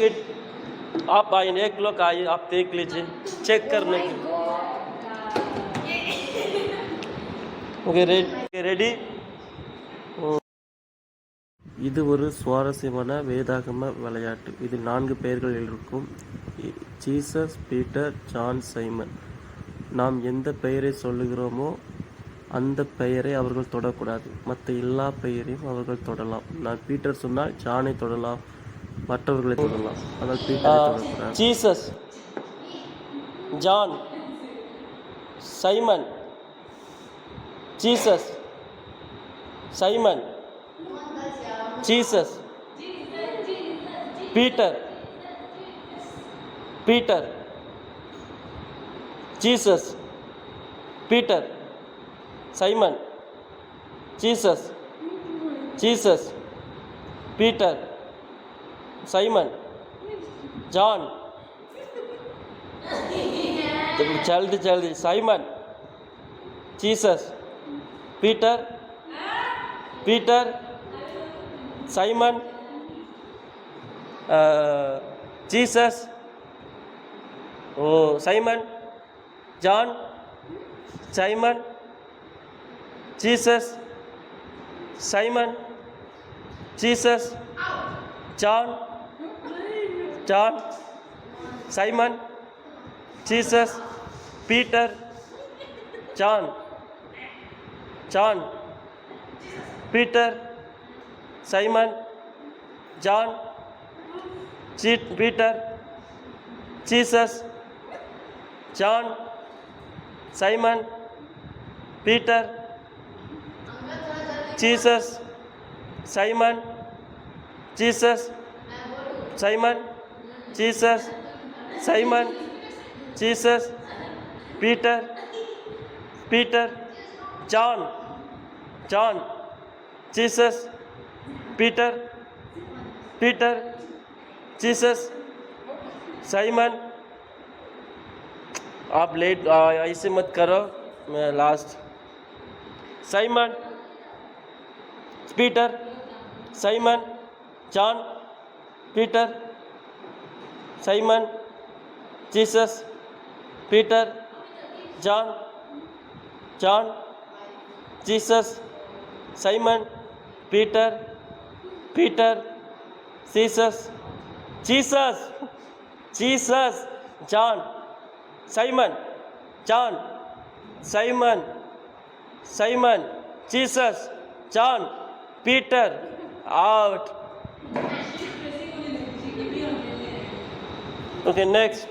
It आप आइन 1 लोग आइए, आप देख लीजिए चेक करने के लिए. Okay ready. இது ஒரு சுவாரஸ்யமான வேதாகம விளையாட்டு. இதில் 4 பெயர்கள் இருக்கும். Jesus, Peter, John, Simon. நாம் எந்த பெயரை சொல்லுகிறோமோ அந்த பெயரை அவர்கள் தொடக்கூடாது. மற்ற எல்லா பெயரையும் அவர்கள் தொடலாம். நான் பீட்டர் சொன்னால் ஜானை தொடலாம், மற்றவர்களை தொடலாம். ஆனால் பீட்டரை தொடக்கூடாது. Jesus, John, Simon, Jesus, Simon, Jesus, Peter, Peter, Jesus, Peter, Simon, Jesus, Jesus, Peter, Simon, John. जल्दी जल्दी. Simon, Jesus, Peter, Peter, Simon, Jesus, ओ Simon, John, Simon, Jesus, Simon, Jesus, John, John, Simon, Jesus, Peter, John, John, Peter, Simon, John, Peter, Jesus, John, Simon, Peter, Jesus, Simon, Jesus, Simon, Jesus, Simon, Jesus, Peter, Peter, John, John, Jesus, Peter, Peter, Jesus, Simon. आप लेट ऐसे मत करो. मैं last. Simon, Peter, Simon, John, Peter, Simon, Jesus, Peter, John, John, Jesus, Simon, Peter, Peter, Jesus, Jesus, Jesus, John, Simon, John, Simon, Simon, Jesus, John, Peter. Out. Okay, next.